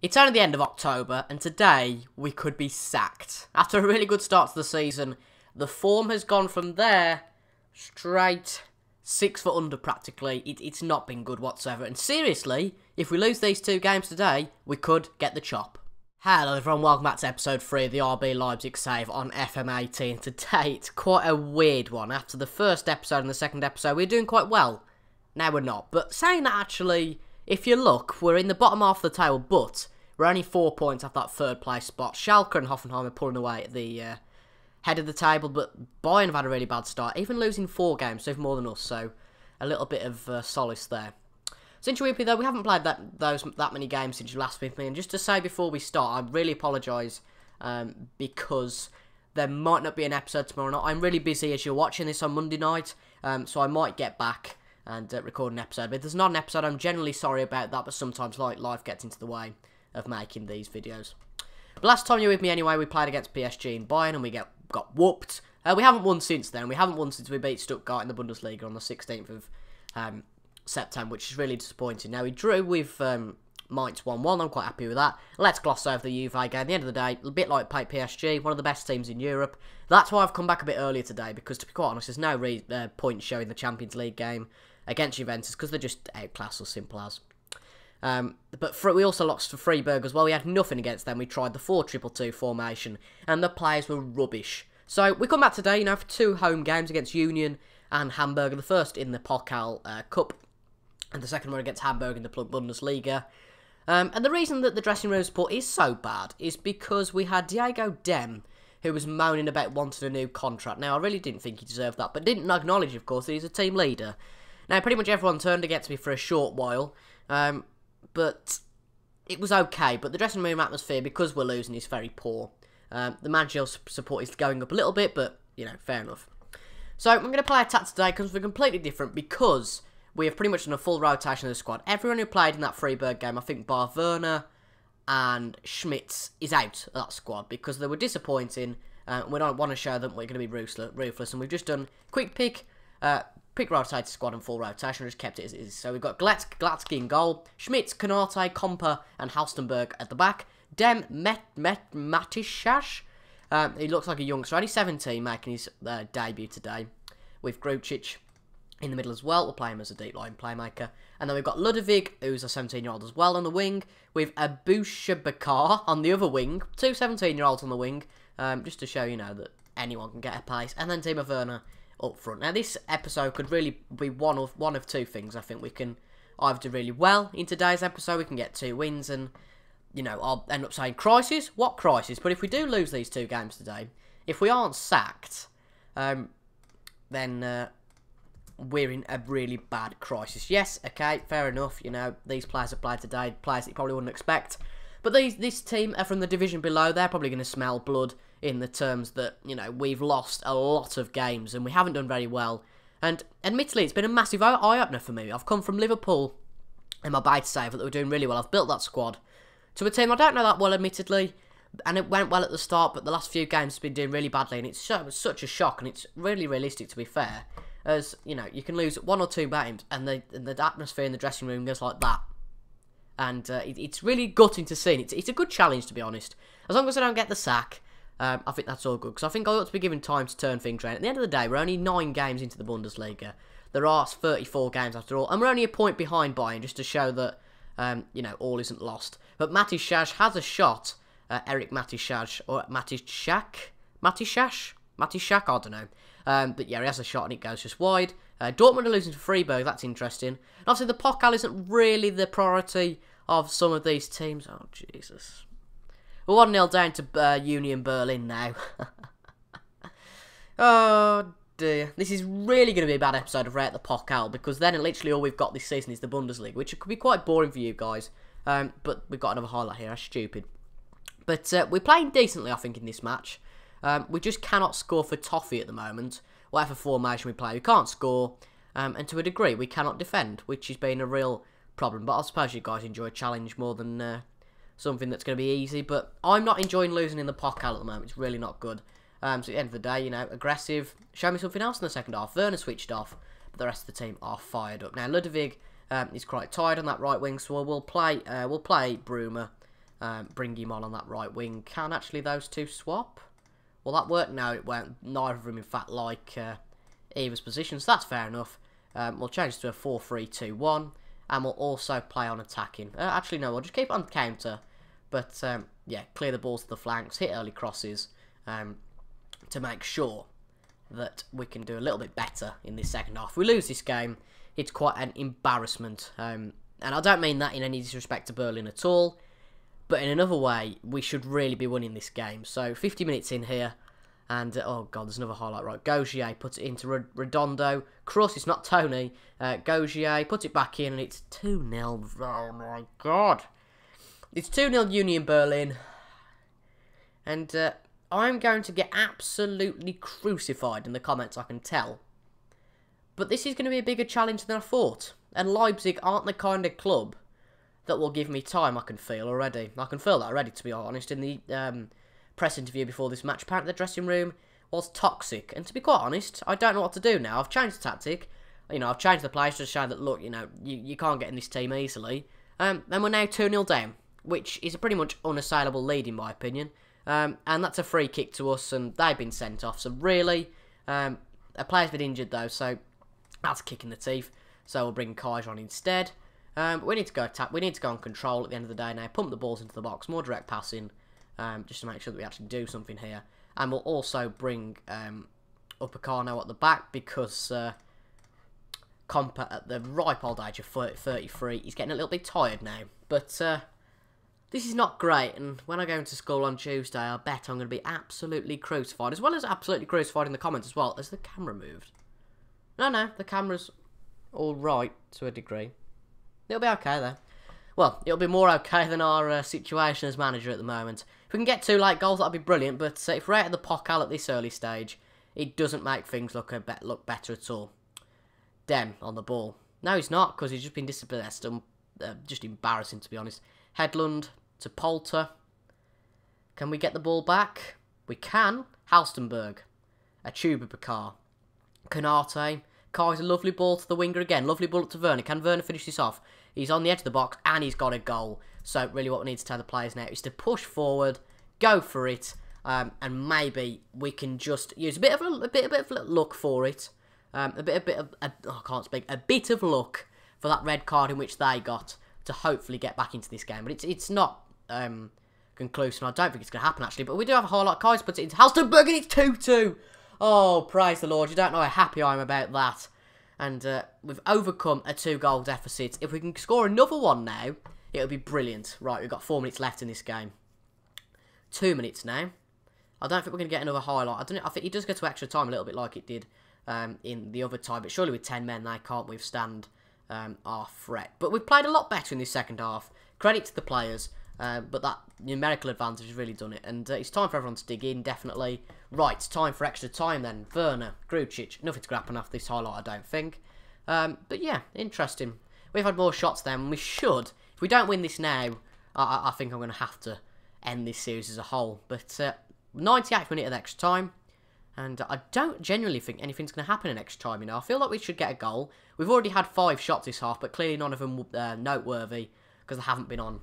It's only the end of October, and today we could be sacked. After a really good start to the season, the form has gone from there straight 6 foot under practically. It's not been good whatsoever, and seriously, if we lose these 2 games today, we could get the chop. Hello everyone, welcome back to episode 3 of the RB Leipzig save on FM18. Today, it's quite a weird one. After the first episode and the second episode, we're doing quite well. Now we're not, but saying that actually, if you look, we're in the bottom half of the table, but we're only 4 points off that 3rd place spot. Schalke and Hoffenheim are pulling away at the head of the table, but Bayern have had a really bad start, even losing 4 games, so even more than us, so a little bit of solace there. Since you're with me though, we haven't played that many games since you last with me, and just to say before we start, I really apologise because there might not be an episode tomorrow night. I'm really busy as you're watching this on Monday night, so I might get back and record an episode. But if there's not an episode, I'm generally sorry about that, but sometimes life gets into the way of making these videos. But last time you were with me anyway, we played against PSG and Bayern, and we got whooped. We haven't won since then. We haven't won since we beat Stuttgart in the Bundesliga on the 16th of September, which is really disappointing. Now, we drew with Mainz 1-1. I'm quite happy with that. Let's gloss over the Juve game. At the end of the day, a bit like PSG, one of the best teams in Europe. That's why I've come back a bit earlier today, because to be quite honest, there's no point showing the Champions League game against Juventus, because they're just outclassed, as simple as. But we also lost to Freiburg as well. We had nothing against them. We tried the 4-2-2 formation, and the players were rubbish. So we come back today, you know, for 2 home games against Union and Hamburger. The first in the Pokal Cup, and the second one against Hamburg in the Bundesliga. And the reason that the dressing room support is so bad is because we had Diego Dem, who was moaning about wanting a new contract. Now, I really didn't think he deserved that, but didn't acknowledge, of course, that he's a team leader. Now, pretty much everyone turned against me for a short while, but it was okay. But the dressing room atmosphere, because we're losing, is very poor. The managerial support is going up a little bit, but, you know, fair enough. So, I'm going to play attack today because we're completely different, because we have pretty much done a full rotation of the squad. Everyone who played in that Freiburg game, I think bar Werner and Schmitz, is out of that squad because they were disappointing. We don't want to show them we're going to be ruthless, and we've just done quick pick rotated squad and full rotation, just kept it as it is. So we've got Glatzky in goal, Schmitz, Konate, Komper, and Halstenberg at the back. Dem Matishash, he looks like a youngster, only 17, making his debut today, with Grucic in the middle as well. We'll play him as a deep line playmaker. And then we've got Ludovic, who's a 17-year-old as well on the wing, with Abushabakar on the other wing. 2 17-year-olds on the wing, just to show, you know, that anyone can get a pace. And then Timo Werner up front. Now, this episode could really be one of 2 things. I think we can either do really well in today's episode, we can get 2 wins, and, you know, I'll end up saying crisis. What crisis? But if we do lose these 2 games today, if we aren't sacked, then we're in a really bad crisis. Yes, okay, fair enough. You know, these players have played today, players that you probably wouldn't expect. But this team are from the division below. They're probably going to smell blood in the terms that, you know, we've lost a lot of games and we haven't done very well. And admittedly, it's been a massive eye-opener for me. I've come from Liverpool in my beta save that we're doing really well. I've built that squad to a team I don't know that well, admittedly. And it went well at the start, but the last few games have been doing really badly. And it's such a shock, and it's really realistic, to be fair. As, you know, you can lose 1 or 2 games, and the atmosphere in the dressing room goes like that. And it's really gutting to see. It's a good challenge, to be honest. As long as I don't get the sack, I think that's all good. Because I think I ought to be given time to turn things around. At the end of the day, we're only 9 games into the Bundesliga. There are 34 games after all. And we're only a point behind Bayern, just to show that, you know, all isn't lost. But Matishash has a shot. Eric Matishash, or Matishak, I don't know. But yeah, he has a shot and it goes just wide. Dortmund are losing to Freiburg, that's interesting. And obviously the Pokal isn't really the priority of some of these teams. Oh, Jesus. We're 1-0 down to Union Berlin now. Oh, dear. This is really going to be a bad episode of Rate the Pokal, because then literally all we've got this season is the Bundesliga, which could be quite boring for you guys. But we've got another highlight here, that's stupid. But we're playing decently, I think, in this match. We just cannot score for toffee at the moment. Whatever formation we play, we can't score. And to a degree, we cannot defend, which has been a real problem. But I suppose you guys enjoy a challenge more than something that's going to be easy. But I'm not enjoying losing in the Pokal at the moment. It's really not good. So at the end of the day, you know, aggressive. Show me something else in the second half. Werner switched off, but the rest of the team are fired up. Now, Ludovic is quite tired on that right wing, so we'll play Bruma bring him on that right wing. Can actually those two swap? Well, that worked. No, it won't. Neither of them, in fact, like either's positions. That's fair enough. We'll change to a 4-3-2-1. And we'll also play on attacking. Actually, no, we'll just keep it on counter. But, yeah, clear the balls to the flanks, hit early crosses to make sure that we can do a little bit better in this second half. If we lose this game, it's quite an embarrassment. And I don't mean that in any disrespect to Berlin at all. But in another way, we should really be winning this game. So, 50 minutes in here. And, oh god, there's another highlight. Right, Gaugier puts it into Redondo. Cross, it's not Tony. Gaugier puts it back in, and it's 2-0. Oh my god. It's 2-0 Union Berlin. And I'm going to get absolutely crucified in the comments, I can tell. But this is going to be a bigger challenge than I thought. And Leipzig aren't the kind of club that will give me time, I can feel already. I can feel that already, to be honest. In the press interview before this match, apparently the dressing room was toxic. And to be quite honest, I don't know what to do now. I've changed the tactic. You know, I've changed the players to show that, look, you know, you can't get in this team easily. And we're now 2-0 down, which is a pretty much unassailable lead, in my opinion. And that's a free kick to us, and they've been sent off. So really, a player's been injured, though, so that's a kick in the teeth. So we'll bring Kaiser on instead. But we need to go attack. We need to go on control at the end of the day now. Pump the balls into the box, more direct passing. Just to make sure that we actually do something here. And we'll also bring Upacano at the back because Compa at the ripe old age of 33, he's getting a little bit tired now. But this is not great, and when I go into school on Tuesday, I bet I'm going to be absolutely crucified, as well as absolutely crucified in the comments as well. Has the camera moved? No, the camera's all right to a degree. It'll be okay though. Well, it'll be more okay than our situation as manager at the moment. If we can get 2 late goals, that'd be brilliant. But if we're out of the Pokal at this early stage, it doesn't make things look better at all. Dem on the ball. No, he's not, because he's just been dispossessed. Just embarrassing, to be honest. Hedlund to Polter. Can we get the ball back? We can. Halstenberg. A Bakar. Canate. Kaiser, lovely ball to the winger again. Lovely ball to Werner. Can Werner finish this off? He's on the edge of the box and he's got a goal. So really what we need to tell the players now is to push forward, go for it, and maybe we can just use a bit of luck for it. A bit of luck for that red card in which they got to hopefully get back into this game. But it's not conclusive. I don't think it's going to happen actually. But we do have a highlight. Kaiser puts it into Halstenberg and it's 2-2. Oh, praise the Lord. You don't know how happy I am about that. And we've overcome a 2-goal deficit. If we can score another one now, it'll be brilliant. Right, we've got 4 minutes left in this game. 2 minutes now. I don't think we're going to get another highlight. I think it does go to extra time a little bit like it did in the other time. But surely with 10 men, they can't withstand our threat. But we've played a lot better in this second half. Credit to the players. But that numerical advantage has really done it. And it's time for everyone to dig in, definitely. Right, time for extra time then. Werner, Grucic. Nothing's going to happen after this highlight, I don't think. But yeah, interesting. We've had more shots then, and we should. If we don't win this now, I think I'm going to have to end this series as a whole. But 98th minute of extra time. And I don't genuinely think anything's going to happen in extra time, you know. I feel like we should get a goal. We've already had 5 shots this half, but clearly none of them noteworthy because they haven't been on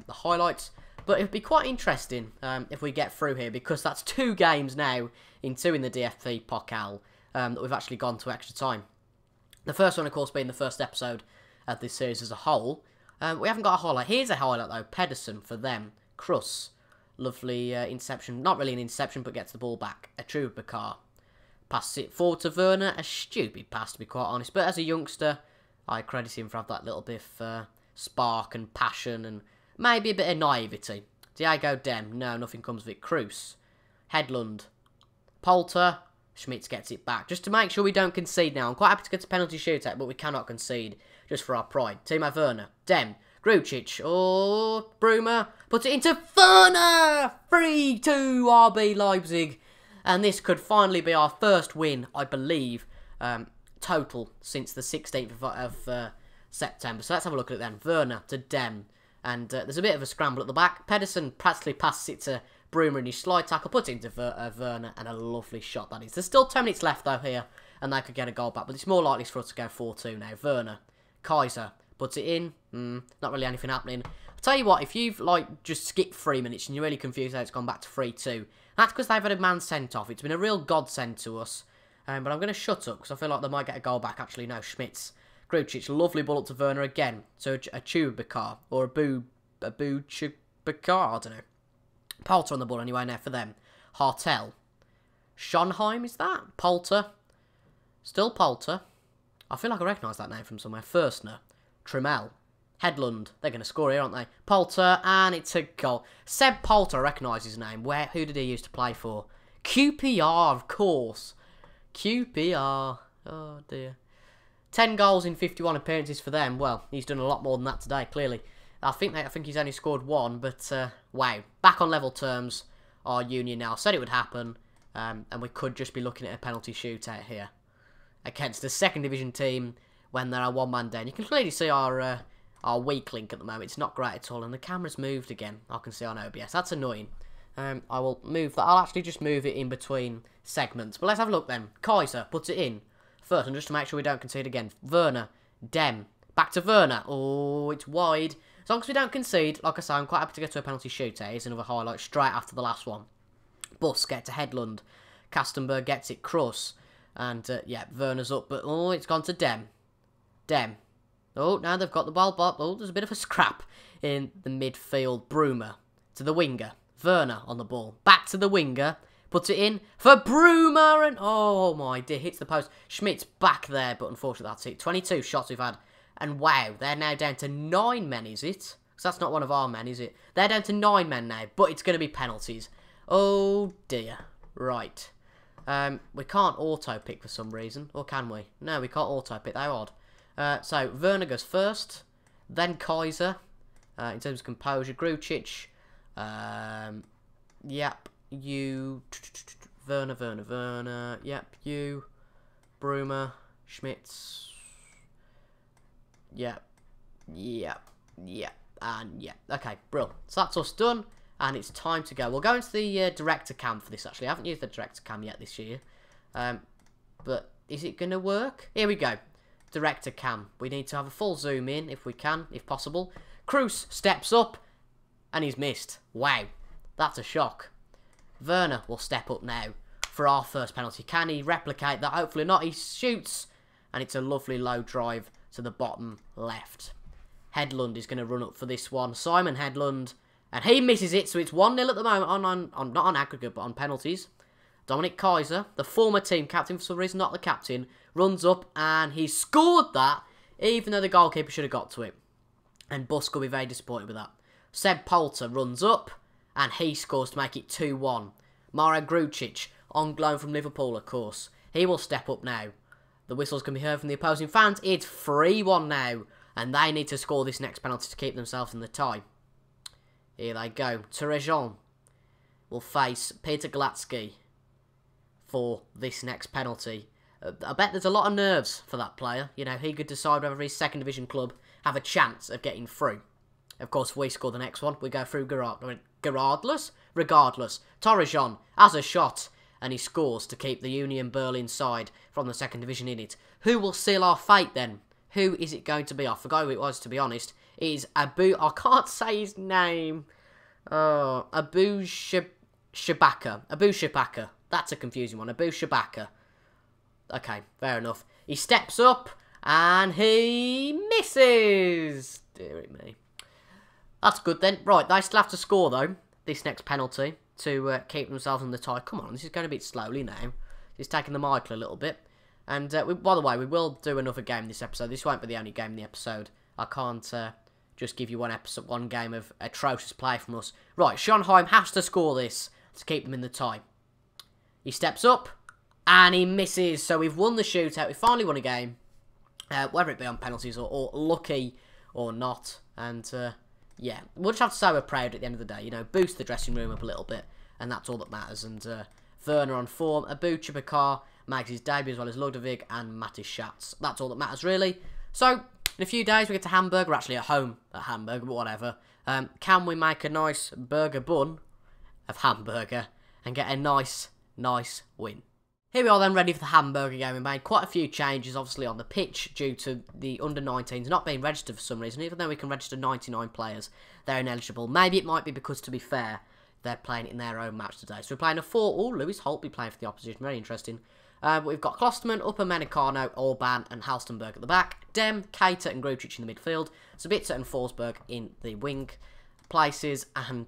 the highlights. But it'd be quite interesting if we get through here, because that's 2 games now in the DFB Pokal that we've actually gone to extra time. The first one, of course, being the first episode of this series as a whole. We haven't got a highlight. Here's a highlight, though. Pedersen for them. Kruss. Lovely interception. Not really an interception, but gets the ball back. A true Bakar. Passes it forward to Werner. A stupid pass, to be quite honest. But as a youngster, I credit him for having that little bit of spark and passion and maybe a bit of naivety. Diego Dem. No, nothing comes of it. Kroos. Hedlund. Polter. Schmitz gets it back. Just to make sure we don't concede now. I'm quite happy to get to penalty shootout, but we cannot concede. Just for our pride. Timo Werner. Dem. Grucic. Oh, Bruma. Puts it into Werner. 3-2 RB Leipzig. And this could finally be our first win, I believe, total since the 16th of September. So let's have a look at it then. Werner to Dem. And there's a bit of a scramble at the back. Pedersen practically passes it to Bruma in his slide tackle. Puts it into Werner. And a lovely shot that is. There's still 10 minutes left though here. And they could get a goal back. But it's more likely for us to go 4-2 now. Werner. Kaiser. Puts it in. Not really anything happening. Tell you what, if you've, like, just skipped 3 minutes and you're really confused how it's gone back to 3-2, that's because they've had a man sent off. It's been a real godsend to us. But I'm going to shut up because I feel like they might get a goal back. Actually, no, Schmitz. Grucic, lovely ball up to Werner again. So a Chubakar or a Chubakar, I don't know. Polter on the ball anyway now for them. Hartel. Schonheim, is that? Polter. Still Polter. I feel like I recognise that name from somewhere. Fürstner. Trimmel. Hedlund. They're going to score here, aren't they? Polter, and it's a goal. Seb Polter, I recognise his name. Who did he used to play for? QPR, of course. QPR. Oh, dear. 10 goals in 51 appearances for them. Well, he's done a lot more than that today, clearly. I think he's only scored 1, but, wow. Back on level terms, our Union now. Said it would happen, and we could just be looking at a penalty shootout here. Against the second division team, when they're a one-man down. You can clearly see our weak link at the moment. It's not great at all, and the camera's moved again. I can see on OBS. That's annoying. I will move that. I'll actually just move it in between segments. But let's have a look then. Kaiser puts it in first, and just to make sure we don't concede again. Werner, Dem, back to Werner. Oh, it's wide. As long as we don't concede, like I say, I'm quite happy to get to a penalty shootout. Here's another highlight straight after the last one. Bus get to Hedlund. Kastenberg gets it, Kroos. And, yeah, Werner's up, but, oh, it's gone to Dem. Dem. Oh, now they've got the ball. Oh, there's a bit of a scrap in the midfield. Bruma to the winger. Werner on the ball. Back to the winger. Puts it in for Bruma, and, oh, my dear, hits the post. Schmidt's back there, but unfortunately that's it. 22 shots we've had. And, wow, they're now down to 9 men, is it? Because that's not one of our men, is it? They're down to 9 men now, but it's going to be penalties. Oh, dear. Right. We can't auto-pick for some reason, or can we? No, we can't auto-pick, they're odd. So, Werner goes first, then Kaiser, in terms of composure, Grucic, yep, you, Werner, yep, you, Bruma, Schmitz, yep, and yeah, okay, brilliant. So that's us done. And it's time to go. We'll go into the director cam for this, actually. I haven't used the director cam yet this year. But is it going to work? Here we go. Director cam. We need to have a full zoom in, if we can, if possible. Kroos steps up, and he's missed. Wow. That's a shock. Werner will step up now for our first penalty. Can he replicate that? Hopefully not. He shoots, and it's a lovely low drive to the bottom left. Hedlund is going to run up for this one. Simon Hedlund. And he misses it, so it's 1-0 at the moment, not on aggregate, but on penalties. Dominic Kaiser, the former team captain, for some reason not the captain, runs up and he scored that, even though the goalkeeper should have got to it. And Busk will be very disappointed with that. Seb Polter runs up and he scores to make it 2-1. Mario Grucic, on loan from Liverpool, of course. He will step up now. The whistles can be heard from the opposing fans. It's 3-1 now, and they need to score this next penalty to keep themselves in the tie. Here they go. Terejon will face Peter Glatsky for this next penalty. I bet there's a lot of nerves for that player. You know, he could decide whether his second division club have a chance of getting through. Of course, if we score the next one, we go through regardless. Terejon has a shot and he scores to keep the Union Berlin side from the second division in it. Who will seal our fate then? Who is it going to be? I forgot who it was, to be honest. It is I can't say his name. Abu Shabaka. That's a confusing one. Abu Shabaka. Okay, fair enough. He steps up and he misses. Dear me. That's good then. Right, they still have to score though, this next penalty, to keep themselves in the tie. Come on, this is going a bit slowly now. It's taking the Michael a little bit. And, by the way, we will do another game this episode. This won't be the only game in the episode. I can't just give you one game of atrocious play from us. Right, Schonheim has to score this to keep them in the tie. He steps up, and he misses. So we've won the shootout. We finally won a game, whether it be on penalties or lucky or not. And, yeah, we'll just have to say we're proud at the end of the day. You know, boost the dressing room up a little bit, and that's all that matters. And Werner on form, Abu Chibakar makes his debut as well as Ludwig and Matis Schatz. That's all that matters, really. So, in a few days, we get to Hamburg. We're actually at home at Hamburg, but whatever. Can we make a nice burger bun of hamburger and get a nice win? Here we are then, ready for the Hamburger game. We made quite a few changes, obviously, on the pitch due to the under-19s not being registered for some reason. Even though we can register 99 players, they're ineligible. Maybe it might be because, to be fair, they're playing in their own match today. So we're playing a 4. Oh, Lewis Holtby playing for the opposition. Very interesting. We've got Klosterman, Upper Menicano, Orban and Halstenberg at the back. Dem, Keita and Grujic in the midfield. Sabitzer and Forsberg in the wing places. And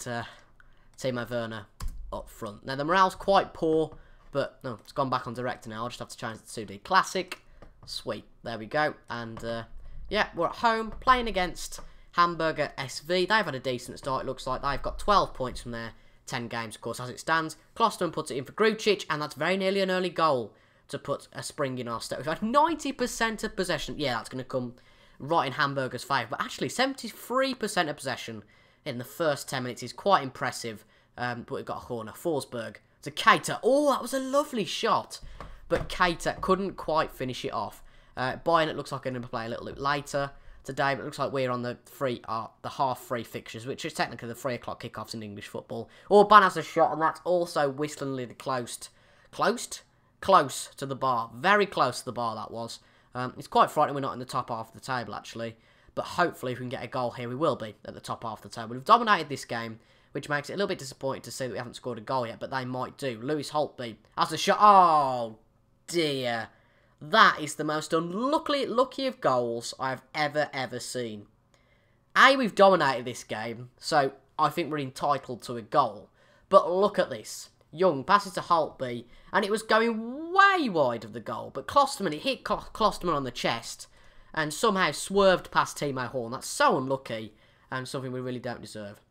Timo Werner up front. Now, the morale's quite poor. But, no, it's gone back on director now. I'll just have to change it to 2D Classic. Sweet. There we go. And, yeah, we're at home playing against Hamburger SV. They've had a decent start, it looks like. They've got 12 points from their 10 games, of course, as it stands. Klosterman puts it in for Grujic, and that's very nearly an early goal to put a spring in our step. We've had 90% of possession. Yeah, that's going to come right in Hamburger's favour. But actually, 73% of possession in the first 10 minutes is quite impressive. But we've got a corner. Forsberg to Keita. Oh, that was a lovely shot. But Keita couldn't quite finish it off. Bayern, it looks like, going to play a little bit later today. But it looks like we're on the half-free fixtures, which is technically the 3 o'clock kickoffs in English football. Orban has a shot, and that's also whistlingly close to the bar. Very close to the bar, that was. It's quite frightening we're not in the top half of the table, actually. But hopefully, if we can get a goal here, we will be at the top half of the table. We've dominated this game, which makes it a little bit disappointing to see that we haven't scored a goal yet, but they might do. Lewis Holtby has a shot. Oh, dear. That is the most unlucky of goals I've ever seen. We've dominated this game, so I think we're entitled to a goal. But look at this. Young passes to Holtby, and it was going way wide of the goal. But Klosterman, it hit Klosterman on the chest, and somehow swerved past Timo Horn. That's so unlucky, and something we really don't deserve.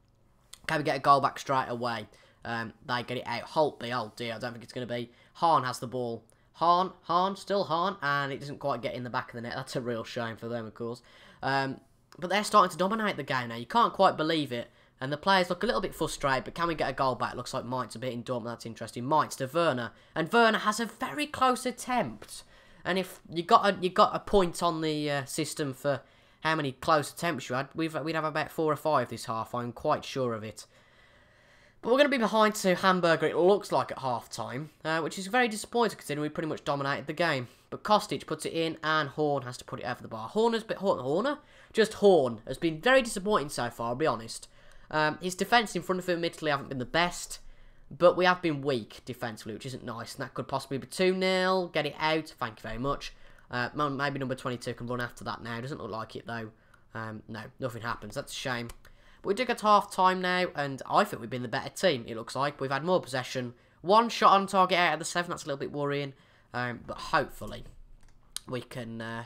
Can we get a goal back straight away? They get it out. Holtby, oh dear, I don't think it's going to be. Hahn has the ball. Hahn, still Hahn, and it doesn't quite get in the back of the net. That's a real shame for them, of course. But they're starting to dominate the game now. You can't quite believe it. And the players look a little bit frustrated, but can we get a goal back? Looks like Mainz a bit in Dortmund. That's interesting. Mainz to Werner. And Werner has a very close attempt. And if you got a point on the system for how many close attempts you had, we'd have about 4 or 5 this half. I'm quite sure of it. But we're going to be behind to Hamburger, it looks like, at half-time, which is very disappointing considering we pretty much dominated the game. But Kostic puts it in, and Horn has to put it over the bar. Horn has been very disappointing so far, I'll be honest. His defence in front of him, admittedly, haven't been the best, but we have been weak defensively, which isn't nice. And that could possibly be 2-0, get it out, thank you very much. Maybe number 22 can run after that now. Doesn't look like it, though. No, nothing happens. That's a shame. But we do get to half-time now, and I think we've been the better team, it looks like. We've had more possession. 1 shot on target out of the 7. That's a little bit worrying. But hopefully we can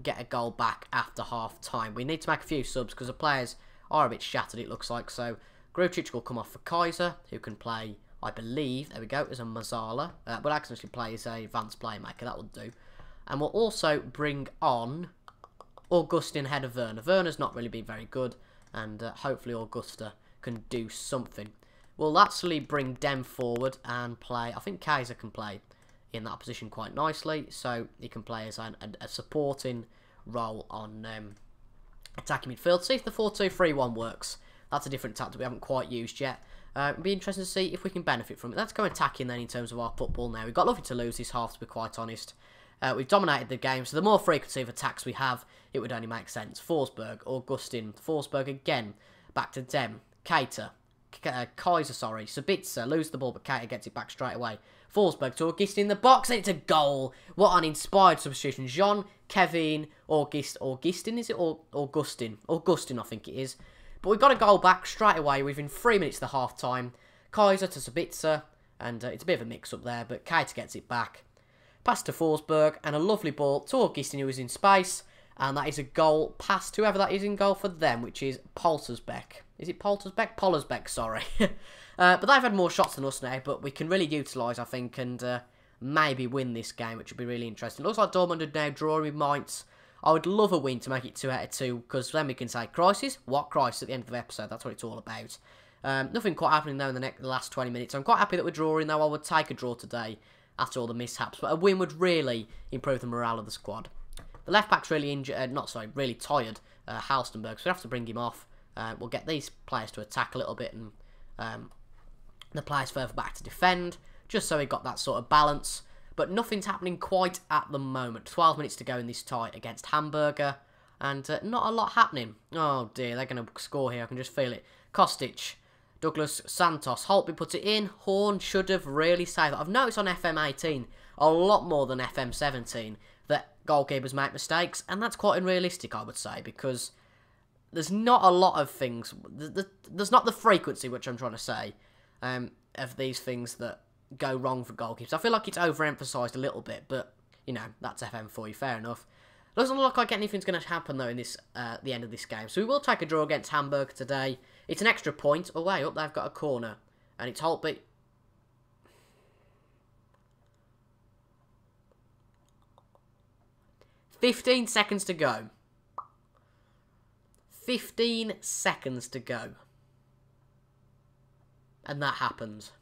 get a goal back after half-time. We need to make a few subs because the players are a bit shattered, it looks like. So Grujic will come off for Kaiser, who can play, I believe, there we go, as a Mazzala. But actually play as a advanced playmaker. That will do. And we'll also bring on Augustin ahead of Werner. Werner's not really been very good, and hopefully Augusta can do something. We'll actually bring Dem forward and play. I think Kaiser can play in that position quite nicely, so he can play as a supporting role on attacking midfield. See if the 4-2-3-1 works. That's a different tactic we haven't quite used yet. It'll be interesting to see if we can benefit from it. Let's go attacking then in terms of our football now. We've got nothing to lose this half, to be quite honest. We've dominated the game, so the more frequency of attacks we have, it would only make sense. Forsberg, Augustin, Forsberg again, back to Dem, Keita, Kaiser, sorry, Sabitzer, lose the ball, but Keita gets it back straight away. Forsberg to Augustin in the box, and it's a goal. What an inspired substitution. Jean, Kevin, Augustin, is it? Or Augustin, I think it is. But we've got a goal back straight away within 3 minutes of the half-time. Kaiser to Sabitzer, and it's a bit of a mix-up there, but Keita gets it back. Pass to Forsberg, and a lovely ball to Augustin, who is in space. And that is a goal past whoever that is in goal for them, which is Poltersbeck. Is it Poltersbeck? Pollersbeck, sorry. But they've had more shots than us now, but we can really utilise, I think, and maybe win this game, which would be really interesting. It looks like Dortmund are now drawing with Mainz. I would love a win to make it 2 out of 2, because then we can say, crisis? What crisis at the end of the episode? That's what it's all about. Nothing quite happening, though, in the last 20 minutes. I'm quite happy that we're drawing, though. I would take a draw today after all the mishaps, but a win would really improve the morale of the squad. The left back's really injured, really tired, Halstenberg, so we have to bring him off. We'll get these players to attack a little bit, and the players further back to defend, just so we got that sort of balance. but nothing's happening quite at the moment. 12 minutes to go in this tie against Hamburger, and not a lot happening. Oh dear, they're going to score here. I can just feel it. Kostic, Douglas Santos, Holtby puts it in. Horn should have really saved that. I've noticed on FM18 a lot more than FM17 that goalkeepers make mistakes, and that's quite unrealistic, I would say, because there's not a lot of things. There's not the frequency, which I'm trying to say, of these things that go wrong for goalkeepers. I feel like it's overemphasised a little bit, but, you know, that's FM for you, fair enough. Doesn't look like anything's going to happen, though, in this the end of this game. So we will take a draw against Hamburg today. It's an extra point. Away up, they've got a corner. And it's Holtby. "15 seconds to go. 15 seconds to go. And that happens.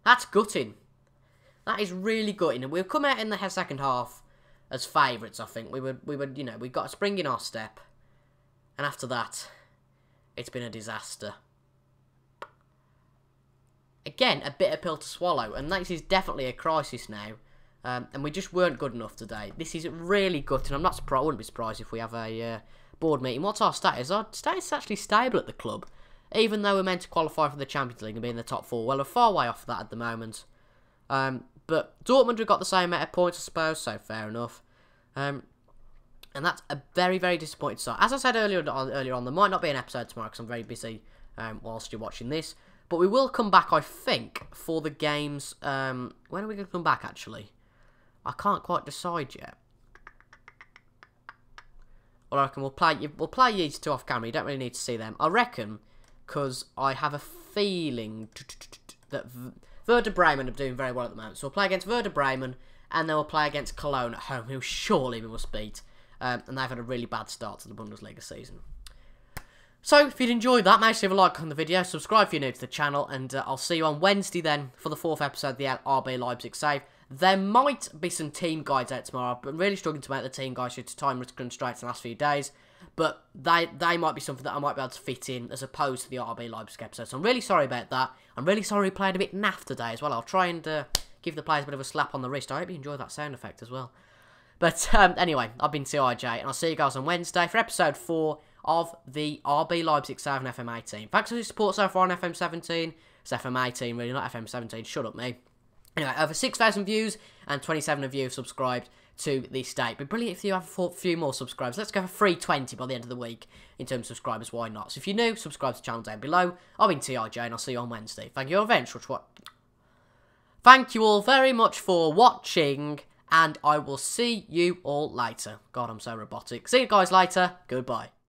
That's gutting. That is really gutting. And we've come out in the second half as favourites, I think. We would, you know, we got a spring in our step. And after that, it's been a disaster. Again, a bitter pill to swallow. And this is definitely a crisis now. And we just weren't good enough today. This is really gutting. I'm not surprised. I wouldn't be surprised if we have a board meeting. What's our status? Our status is actually stable at the club. Even though we're meant to qualify for the Champions League and be in the top 4. Well, we're far way off that at the moment. But Dortmund have got the same amount of points, I suppose, so fair enough. And that's a very, very disappointing start. As I said earlier on, there might not be an episode tomorrow because I'm very busy whilst you're watching this. But we will come back, I think, for the games. When are we going to come back, actually? I can't quite decide yet. Well, I reckon we'll play these two off camera. You don't really need to see them. I reckon, because I have a feeling that Werder Bremen are doing very well at the moment. So we'll play against Werder Bremen, and then we'll play against Cologne at home, who surely we must beat. And they've had a really bad start to the Bundesliga season. So, if you'd enjoyed that, make sure you leave a like on the video, subscribe if you're new to the channel, and I'll see you on Wednesday then for the 4th episode of the RB Leipzig save. There might be some team guides out tomorrow. I'm really struggling to make the team guides due to time constraints in the last few days. But they might be something that I might be able to fit in as opposed to the RB Leipzig episode. So I'm really sorry about that. I'm really sorry we played a bit naff today as well. I'll try and give the players a bit of a slap on the wrist. I hope you enjoyed that sound effect as well. But anyway, I've been CIJ, and I'll see you guys on Wednesday for episode 4 of the RB Leipzig save on FM18. Thanks for your support so far on FM17. It's FM18 really, not FM17. Shut up, me. Anyway, over 6,000 views and 27 of you have subscribed to the state. It'd be brilliant if you have a few more subscribers. Let's go for 320 by the end of the week in terms of subscribers. Why not? So if you're new, subscribe to the channel down below. I've been TIJ, and I'll see you on Wednesday. Thank you all very much for watching, and I will see you all later. God, I'm so robotic. See you guys later. Goodbye.